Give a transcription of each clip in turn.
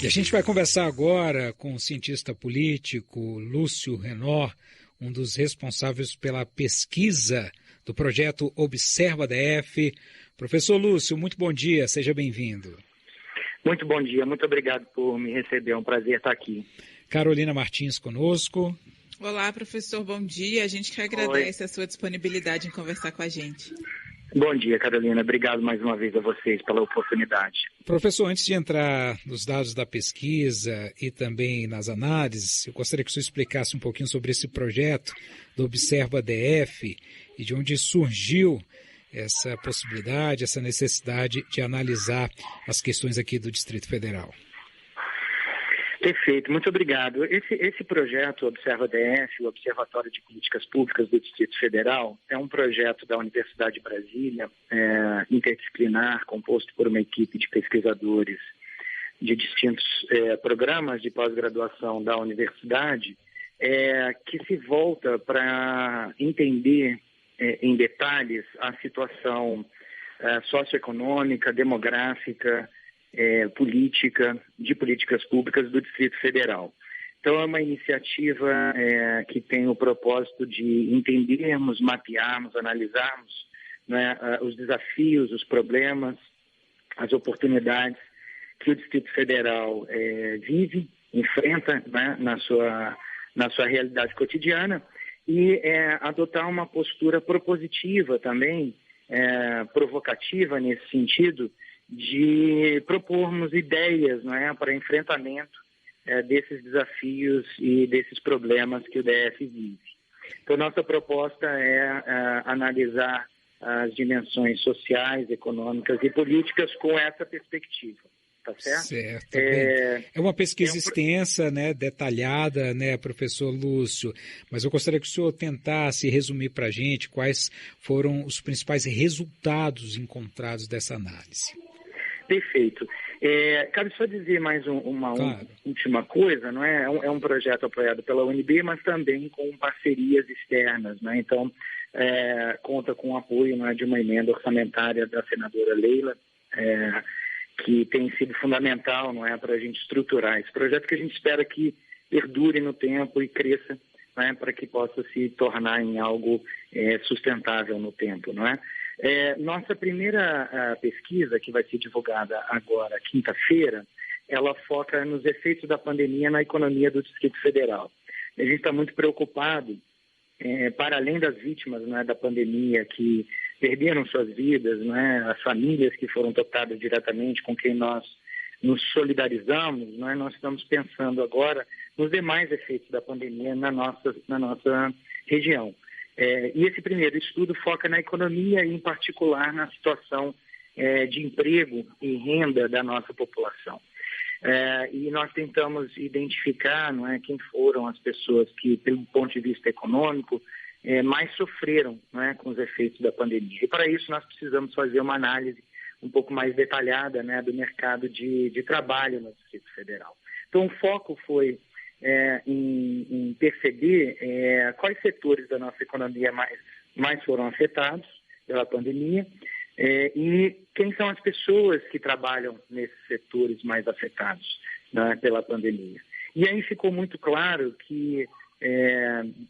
E a gente vai conversar agora com o cientista político Lúcio Renor, um dos responsáveis pela pesquisa do projeto Observa DF. Professor Lúcio, muito bom dia, seja bem-vindo. Muito bom dia, muito obrigado por me receber, é um prazer estar aqui. Carolina Martins conosco. Olá, professor, bom dia. A gente que agradece a sua disponibilidade em conversar com a gente. Bom dia, Carolina. Obrigado mais uma vez a vocês pela oportunidade. Professor, antes de entrar nos dados da pesquisa e também nas análises, eu gostaria que o senhor explicasse um pouquinho sobre esse projeto do Observa DF e de onde surgiu essa possibilidade, essa necessidade de analisar as questões aqui do Distrito Federal. Perfeito, muito obrigado. Esse projeto Observa DF, o Observatório de Políticas Públicas do Distrito Federal, é um projeto da Universidade de Brasília, interdisciplinar, composto por uma equipe de pesquisadores de distintos programas de pós-graduação da universidade, que se volta para entender em detalhes a situação socioeconômica, demográfica, política, de políticas públicas do Distrito Federal. Então, é uma iniciativa que tem o propósito de entendermos, mapearmos, analisarmos, né, os desafios, os problemas, as oportunidades que o Distrito Federal vive, enfrenta, né, na sua realidade cotidiana e adotar uma postura propositiva também, provocativa nesse sentido, de propormos ideias, não é, para enfrentamento desses desafios e desses problemas que o DF vive. Então, nossa proposta é analisar as dimensões sociais, econômicas e políticas com essa perspectiva. Tá certo? Certo. É uma pesquisa extensa, né, detalhada, né, professor Lúcio, mas eu gostaria que o senhor tentasse resumir para a gente quais foram os principais resultados encontrados dessa análise. Perfeito. Cabe só dizer mais uma última coisa, não é? É um projeto apoiado pela UNB, mas também com parcerias externas, né? Então, conta com o apoio, né, de uma emenda orçamentária da senadora Leila, que tem sido fundamental, não é, para a gente estruturar esse projeto, que a gente espera que perdure no tempo e cresça, né, para que possa se tornar em algo sustentável no tempo, não é? Nossa primeira pesquisa, que vai ser divulgada agora, quinta-feira, ela foca nos efeitos da pandemia na economia do Distrito Federal. A gente está muito preocupado, para além das vítimas, né, da pandemia que perderam suas vidas, né, as famílias que foram tocadas diretamente, com quem nós nos solidarizamos, né, nós estamos pensando agora nos demais efeitos da pandemia na nossa região. E esse primeiro estudo foca na economia e, em particular, na situação de emprego e renda da nossa população. E nós tentamos identificar, não é, quem foram as pessoas que, pelo ponto de vista econômico, mais sofreram, não é, com os efeitos da pandemia. E, para isso, nós precisamos fazer uma análise um pouco mais detalhada, né, do mercado de trabalho no Distrito Federal. Então, o foco foi em perceber quais setores da nossa economia mais foram afetados pela pandemia e quem são as pessoas que trabalham nesses setores mais afetados, né, pela pandemia. E aí ficou muito claro que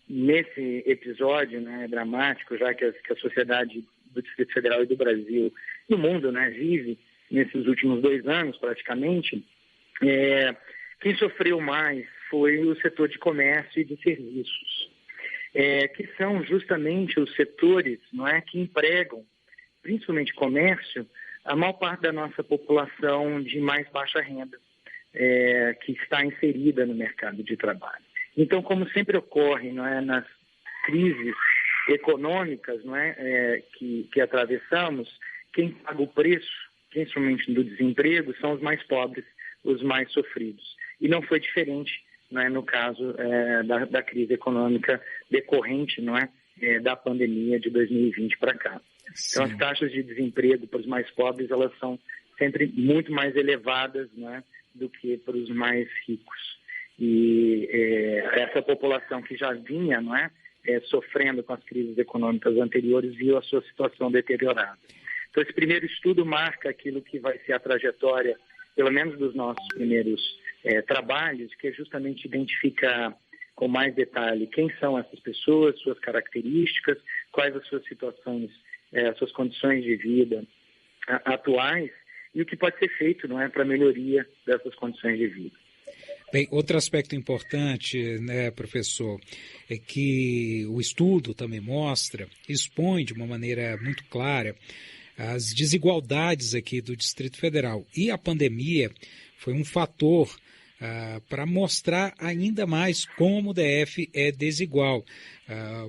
nesse episódio, né, dramático, já que a sociedade do Distrito Federal e do Brasil, no mundo, né, vive nesses últimos 2 anos praticamente, quem sofreu mais foi o setor de comércio e de serviços, que são justamente os setores, não é, que empregam, principalmente comércio, a maior parte da nossa população de mais baixa renda, que está inserida no mercado de trabalho. Então, como sempre ocorre, não é, nas crises econômicas, não é, que atravessamos, quem paga o preço, principalmente do desemprego, são os mais pobres, os mais sofridos. E não foi diferente, não é, no caso da crise econômica decorrente, não é, da pandemia de 2020 para cá. Sim. Então, as taxas de desemprego para os mais pobres, elas são sempre muito mais elevadas, né, do que para os mais ricos. E essa população que já vinha, não é, sofrendo com as crises econômicas anteriores, viu a sua situação deteriorada. Então, esse primeiro estudo marca aquilo que vai ser a trajetória pelo menos dos nossos primeiros trabalhos, que é justamente identificar com mais detalhe quem são essas pessoas, suas características, quais as suas situações, suas condições de vida atuais e o que pode ser feito, não é, para a melhoria dessas condições de vida. Bem, outro aspecto importante, né, professor, é que o estudo também expõe de uma maneira muito clara as desigualdades aqui do Distrito Federal. E a pandemia foi um fator para mostrar ainda mais como o DF é desigual.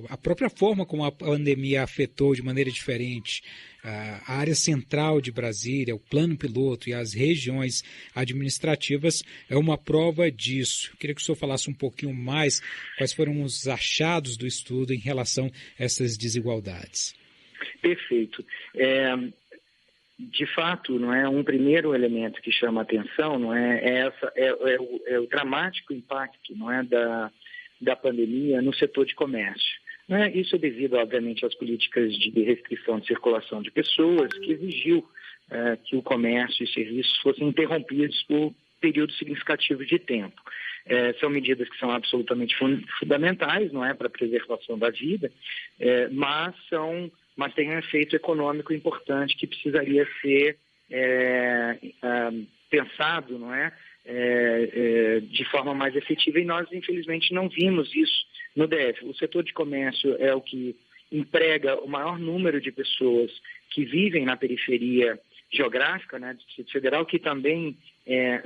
A própria forma como a pandemia afetou de maneira diferente a área central de Brasília, o plano piloto e as regiões administrativas é uma prova disso. Queria que o senhor falasse um pouquinho mais quais foram os achados do estudo em relação a essas desigualdades. Perfeito. De fato, não é um primeiro elemento que chama a atenção, não é o dramático impacto, não é, da pandemia no setor de comércio. Não é? Isso é devido, obviamente, às políticas de restrição de circulação de pessoas, que exigiu que o comércio e serviços fossem interrompidos por períodos significativos de tempo. São medidas que são absolutamente fundamentais, não é, para a preservação da vida, mas tem um efeito econômico importante que precisaria ser pensado, não é, de forma mais efetiva, e nós, infelizmente, não vimos isso no DF. O setor de comércio é o que emprega o maior número de pessoas que vivem na periferia geográfica, né, do Distrito Federal, que também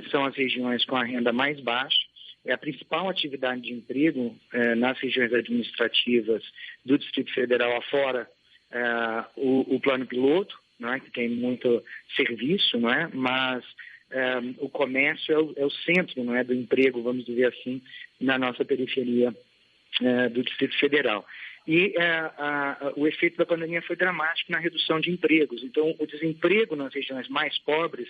são as regiões com a renda mais baixa. É a principal atividade de emprego nas regiões administrativas do Distrito Federal afora o plano piloto, não é, que tem muito serviço, não é, mas o comércio é o centro, não é, do emprego, vamos dizer assim, na nossa periferia do Distrito Federal. E o efeito da pandemia foi dramático na redução de empregos. Então, o desemprego nas regiões mais pobres,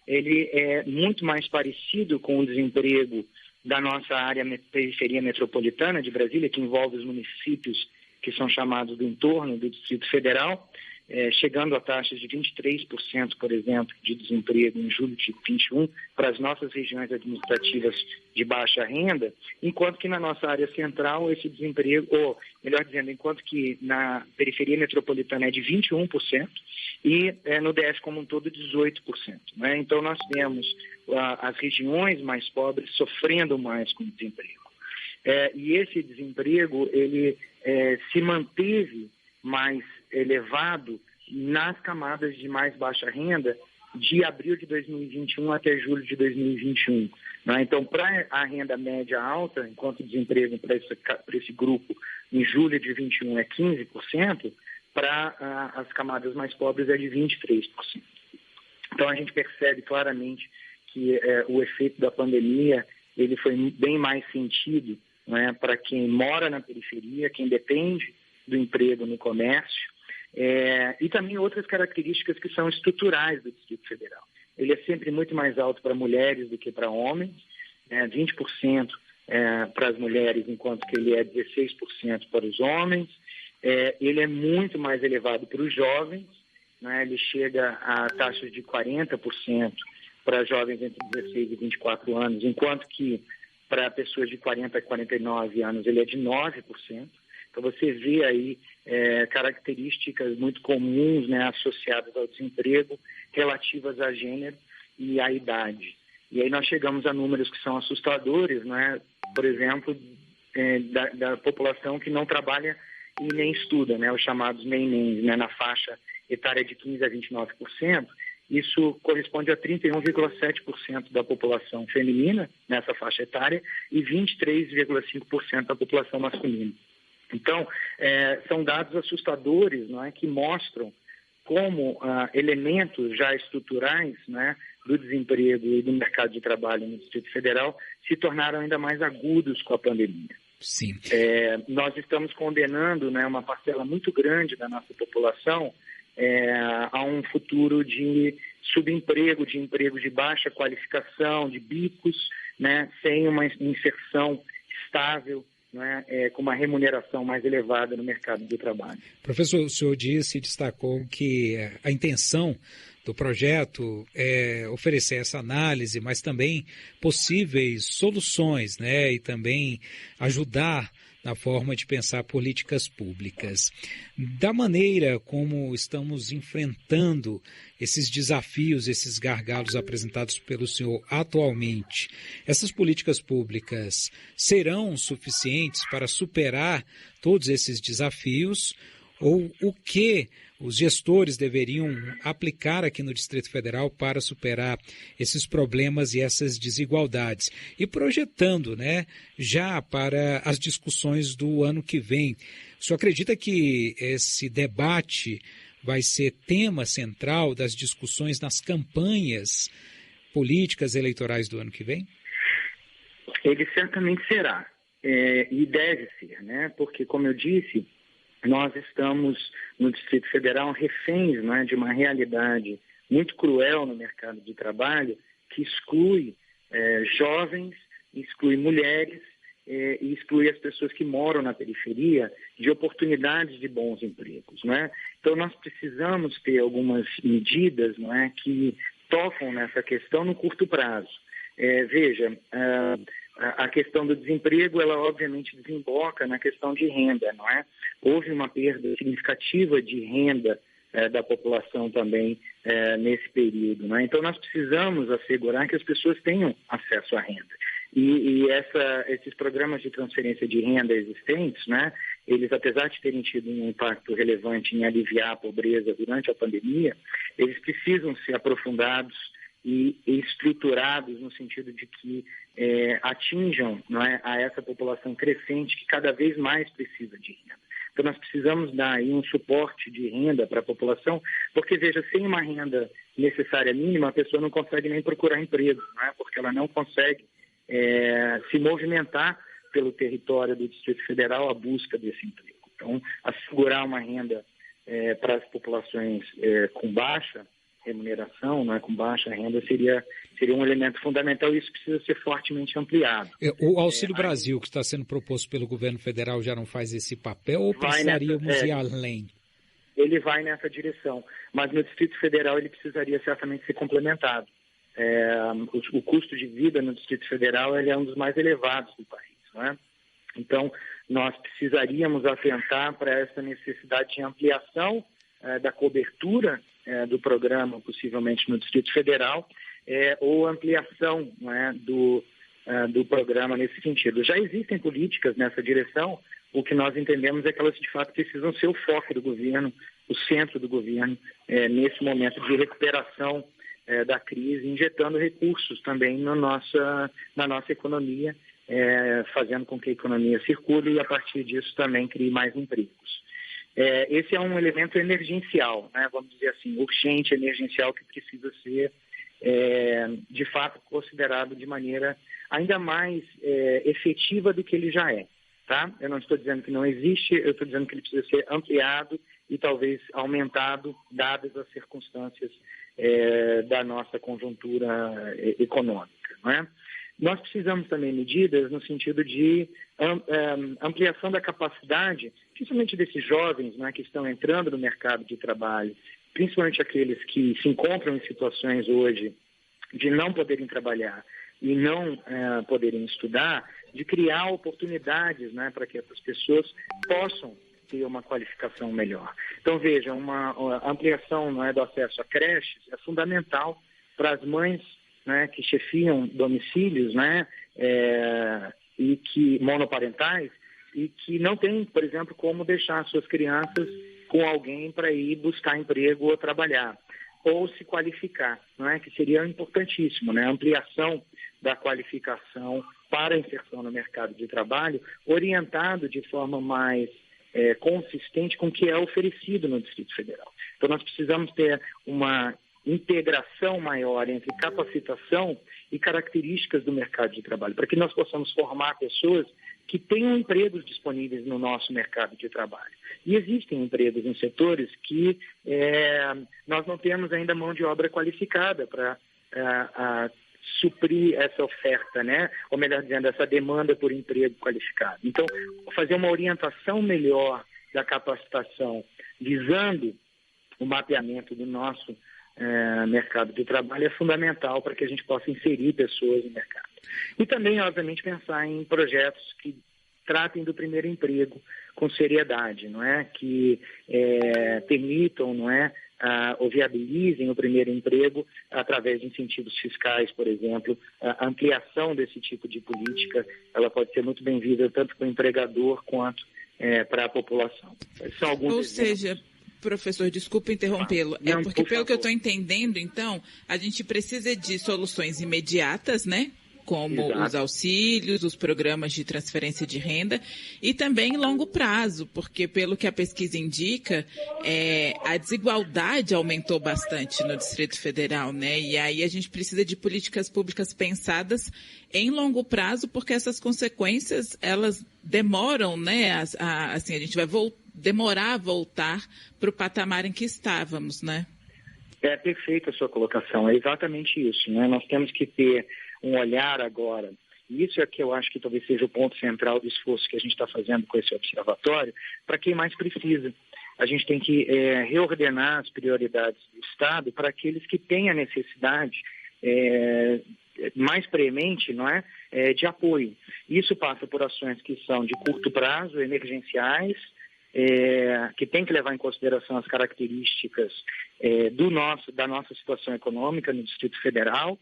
ele é muito mais parecido com o desemprego da nossa área periferia metropolitana de Brasília, que envolve os municípios que são chamados do entorno do Distrito Federal, chegando a taxas de 23%, por exemplo, de desemprego em julho de 2021 para as nossas regiões administrativas de baixa renda, enquanto que na nossa área central esse desemprego, ou melhor dizendo, enquanto que na periferia metropolitana é de 21% e no DF como um todo 18%. Né? Então nós temos as regiões mais pobres sofrendo mais com o desemprego. E esse desemprego ele se manteve mais elevado nas camadas de mais baixa renda de abril de 2021 até julho de 2021. Né? Então, para a renda média alta, enquanto o desemprego para esse grupo em julho de 2021 é 15%, para as camadas mais pobres é de 23%. Então, a gente percebe claramente que o efeito da pandemia ele foi bem mais sentido, né, para quem mora na periferia, quem depende do emprego no comércio, e também outras características que são estruturais do Distrito Federal. Ele é sempre muito mais alto para mulheres do que para homens, 20% para as mulheres, enquanto que ele é 16% para os homens. Ele é muito mais elevado para os jovens, né? Ele chega a taxas de 40% para jovens entre 16 e 24 anos, enquanto que para pessoas de 40 a 49 anos ele é de 9%. Então você vê aí características muito comuns, né, associadas ao desemprego, relativas a gênero e à idade. E aí nós chegamos a números que são assustadores, né? Por exemplo, da população que não trabalha e nem estuda, né? Os chamados NENs, né? Na faixa etária de 15% a 29%. Isso corresponde a 31,7% da população feminina nessa faixa etária e 23,5% da população masculina. Então, são dados assustadores, não é, que mostram como elementos já estruturais, né, do desemprego e do mercado de trabalho no Distrito Federal se tornaram ainda mais agudos com a pandemia. Sim. Nós estamos condenando, né, uma parcela muito grande da nossa população a um futuro de subemprego, de emprego de baixa qualificação, de bicos, né, sem uma inserção estável, né, com uma remuneração mais elevada no mercado de trabalho. Professor, o senhor disse e destacou que a intenção do projeto é oferecer essa análise, mas também possíveis soluções, né? E também ajudar na forma de pensar políticas públicas. Da maneira como estamos enfrentando esses desafios, esses gargalos apresentados pelo senhor atualmente, essas políticas públicas serão suficientes para superar todos esses desafios? Ou o que os gestores deveriam aplicar aqui no Distrito Federal para superar esses problemas e essas desigualdades? E projetando, né, já para as discussões do ano que vem. O senhor acredita que esse debate vai ser tema central das discussões nas campanhas políticas eleitorais do ano que vem? Ele certamente será, e deve ser, né? Porque, como eu disse, nós estamos no Distrito Federal reféns, né, de uma realidade muito cruel no mercado de trabalho que exclui jovens, exclui mulheres e exclui as pessoas que moram na periferia de oportunidades de bons empregos, né? Então nós precisamos ter algumas medidas, não é, que tocam nessa questão no curto prazo. Veja, a questão do desemprego, ela obviamente desemboca na questão de renda, não é? Houve uma perda significativa de renda da população também nesse período, não é? Então nós precisamos assegurar que as pessoas tenham acesso à renda. E esses programas de transferência de renda existentes, né, eles, apesar de terem tido um impacto relevante em aliviar a pobreza durante a pandemia, eles precisam ser aprofundados e estruturados no sentido de que atinjam, não é, a essa população crescente que cada vez mais precisa de renda. Então nós precisamos dar aí um suporte de renda para a população, porque, veja, sem uma renda necessária mínima, a pessoa não consegue nem procurar emprego, não é? Porque ela não consegue se movimentar pelo território do Distrito Federal à busca desse emprego. Então, assegurar uma renda para as populações com baixa remuneração, né, com baixa renda, seria um elemento fundamental, e isso precisa ser fortemente ampliado. O Auxílio Brasil, que está sendo proposto pelo governo federal, já não faz esse papel, ou precisaríamos ir além? Ele vai nessa direção, mas no Distrito Federal ele precisaria certamente ser complementado. O custo de vida no Distrito Federal ele é um dos mais elevados do país, né? Então, nós precisaríamos atentar para essa necessidade de ampliação da cobertura do programa, possivelmente no Distrito Federal, ou ampliação, né, do programa nesse sentido. Já existem políticas nessa direção, o que nós entendemos é que elas, de fato, precisam ser o foco do governo, o centro do governo, nesse momento de recuperação da crise, injetando recursos também na nossa economia, fazendo com que a economia circule e, a partir disso, também crie mais empregos. Esse é um elemento emergencial, né, vamos dizer assim, urgente, emergencial, que precisa ser, de fato, considerado de maneira ainda mais efetiva do que ele já é. Tá? Eu não estou dizendo que não existe, eu estou dizendo que ele precisa ser ampliado e talvez aumentado, dadas as circunstâncias da nossa conjuntura econômica, não é? Nós precisamos também de medidas no sentido de ampliação da capacidade, principalmente desses jovens, né, que estão entrando no mercado de trabalho, principalmente aqueles que se encontram em situações hoje de não poderem trabalhar e não poderem estudar, de criar oportunidades, né, para que essas pessoas possam ter uma qualificação melhor. Então, veja, uma ampliação, não é, do acesso a creches é fundamental para as mães, né, que chefiam domicílios, né, e que monoparentais, e que não têm, por exemplo, como deixar suas crianças com alguém para ir buscar emprego ou trabalhar, ou se qualificar, não é? Que seria importantíssimo, né? A ampliação da qualificação para a inserção no mercado de trabalho, orientado de forma mais consistente com o que é oferecido no Distrito Federal. Então, nós precisamos ter uma integração maior entre capacitação e características do mercado de trabalho, para que nós possamos formar pessoas que tenham empregos disponíveis no nosso mercado de trabalho. E existem empregos em setores que nós não temos ainda mão de obra qualificada para suprir essa oferta, né? Ou melhor dizendo, essa demanda por emprego qualificado. Então, fazer uma orientação melhor da capacitação, visando o mapeamento do nosso mercado de trabalho é fundamental para que a gente possa inserir pessoas no mercado. E também, obviamente, pensar em projetos que tratem do primeiro emprego com seriedade, não é? Que permitam, não é? Ou viabilizem o primeiro emprego através de incentivos fiscais, por exemplo. A ampliação desse tipo de política, ela pode ser muito bem-vinda tanto para o empregador quanto para a população. São alguns exemplos. Professor, desculpa interrompê-lo. Porque, pelo que eu estou entendendo, então, a gente precisa de soluções imediatas, né? Como os auxílios, os programas de transferência de renda e também em longo prazo, porque pelo que a pesquisa indica, a desigualdade aumentou bastante no Distrito Federal, né? E aí a gente precisa de políticas públicas pensadas em longo prazo, porque essas consequências, elas demoram, né? Assim, a gente vai demorar a voltar para o patamar em que estávamos, né? É perfeita a sua colocação, é exatamente isso, né? Nós temos que ter um olhar agora, e isso é que eu acho que talvez seja o ponto central do esforço que a gente está fazendo com esse observatório, para quem mais precisa. A gente tem que reordenar as prioridades do Estado para aqueles que têm a necessidade mais premente, não é, de apoio. Isso passa por ações que são de curto prazo, emergenciais, que tem que levar em consideração as características da nossa situação econômica no Distrito Federal,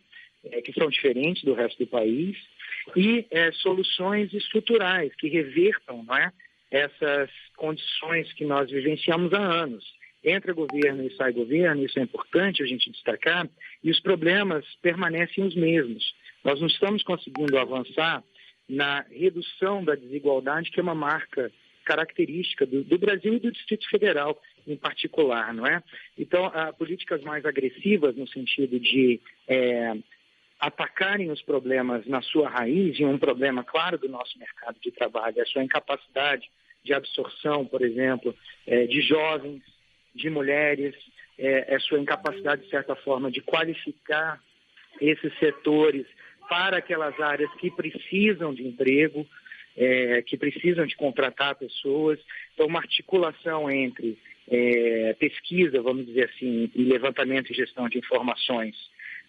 que são diferentes do resto do país, e soluções estruturais que revertam, não é, essas condições que nós vivenciamos há anos. Entra governo e sai governo, isso é importante a gente destacar, e os problemas permanecem os mesmos. Nós não estamos conseguindo avançar na redução da desigualdade, que é uma marca característica do Brasil e do Distrito Federal em particular, não é? Então, políticas mais agressivas no sentido de atacarem os problemas na sua raiz, e um problema claro do nosso mercado de trabalho, a sua incapacidade de absorção, por exemplo, de jovens, de mulheres, a sua incapacidade, de certa forma, de qualificar esses setores para aquelas áreas que precisam de emprego, que precisam de contratar pessoas. Então, uma articulação entre pesquisa, vamos dizer assim, e levantamento e gestão de informações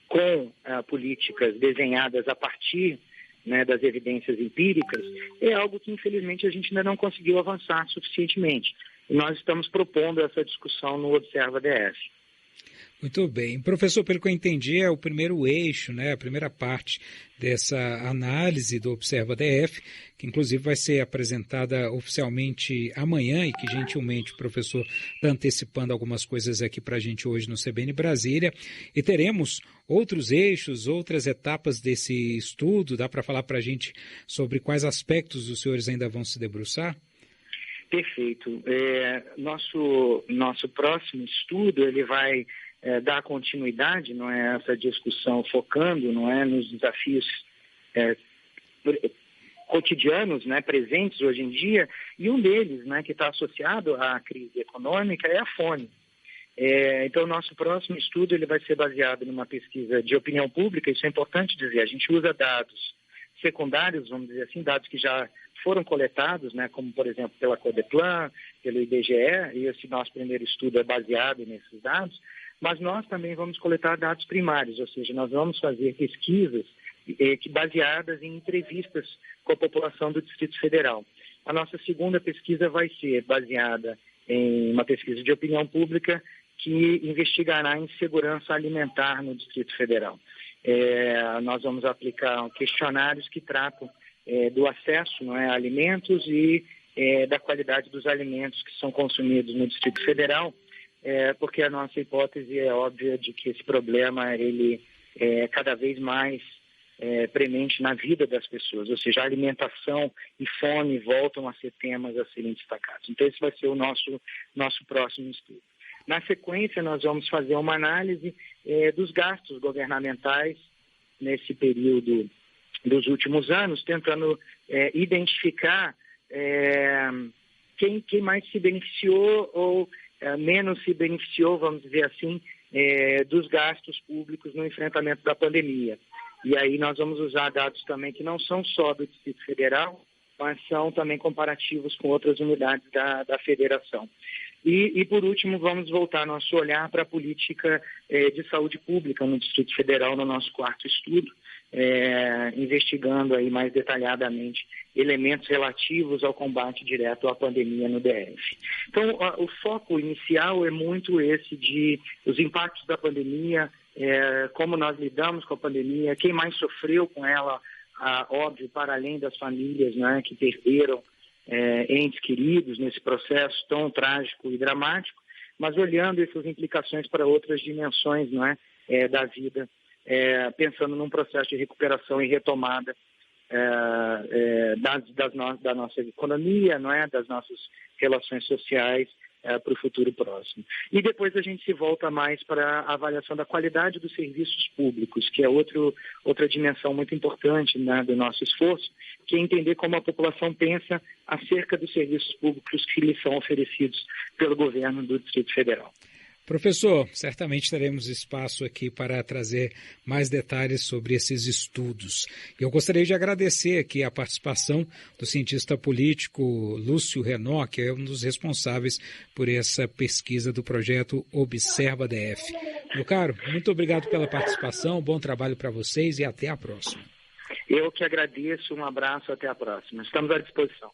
com políticas desenhadas a partir, né, das evidências empíricas, é algo que, infelizmente, a gente ainda não conseguiu avançar suficientemente. E nós estamos propondo essa discussão no Observa DF. Muito bem. Professor, pelo que eu entendi, é o primeiro eixo, né, a primeira parte dessa análise do Observa DF, que inclusive vai ser apresentada oficialmente amanhã e que gentilmente o professor está antecipando algumas coisas aqui para a gente hoje no CBN Brasília. E teremos outros eixos, outras etapas desse estudo. Dá para falar para a gente sobre quais aspectos os senhores ainda vão se debruçar? Perfeito. Nosso próximo estudo, ele vai dar continuidade, não é, essa discussão, focando, não é, nos desafios cotidianos, né, presentes hoje em dia, e um deles, né, que está associado à crise econômica, é a fome. Então, o nosso próximo estudo, ele vai ser baseado numa pesquisa de opinião pública. Isso é importante dizer, a gente usa dados secundários, vamos dizer assim, dados que já foram coletados, né, como, por exemplo, pela Codeplan, pelo IBGE, e esse nosso primeiro estudo é baseado nesses dados, mas nós também vamos coletar dados primários, ou seja, nós vamos fazer pesquisas baseadas em entrevistas com a população do Distrito Federal. A nossa segunda pesquisa vai ser baseada em uma pesquisa de opinião pública que investigará em segurança alimentar no Distrito Federal. Nós vamos aplicar questionários que tratam do acesso, não é, a alimentos e da qualidade dos alimentos que são consumidos no Distrito Federal, porque a nossa hipótese é óbvia de que esse problema ele é cada vez mais premente na vida das pessoas, ou seja, a alimentação e fome voltam a ser temas a serem destacados. Então, esse vai ser o nosso próximo estudo. Na sequência, nós vamos fazer uma análise dos gastos governamentais nesse período dos últimos anos, tentando identificar quem mais se beneficiou ou menos se beneficiou, vamos dizer assim, dos gastos públicos no enfrentamento da pandemia. E aí nós vamos usar dados também que não são só do Distrito Federal, mas são também comparativos com outras unidades da federação. E, por último, vamos voltar nosso olhar para a política de saúde pública no Distrito Federal, no nosso quarto estudo, investigando aí mais detalhadamente elementos relativos ao combate direto à pandemia no DF. Então, o foco inicial é muito esse de os impactos da pandemia, como nós lidamos com a pandemia, quem mais sofreu com ela, óbvio, para além das famílias, né, que perderam entes queridos nesse processo tão trágico e dramático, mas olhando essas implicações para outras dimensões, não é, da vida, pensando num processo de recuperação e retomada da nossa economia, não é, das nossas relações sociais para o futuro próximo. E depois a gente se volta mais para a avaliação da qualidade dos serviços públicos, que é outra dimensão muito importante, né, do nosso esforço, que é entender como a população pensa acerca dos serviços públicos que lhes são oferecidos pelo governo do Distrito Federal. Professor, certamente teremos espaço aqui para trazer mais detalhes sobre esses estudos. Eu gostaria de agradecer aqui a participação do cientista político Lúcio Renaud, que é um dos responsáveis por essa pesquisa do projeto Observa DF. Meu caro, muito obrigado pela participação, bom trabalho para vocês e até a próxima. Eu que agradeço, um abraço, até a próxima. Estamos à disposição.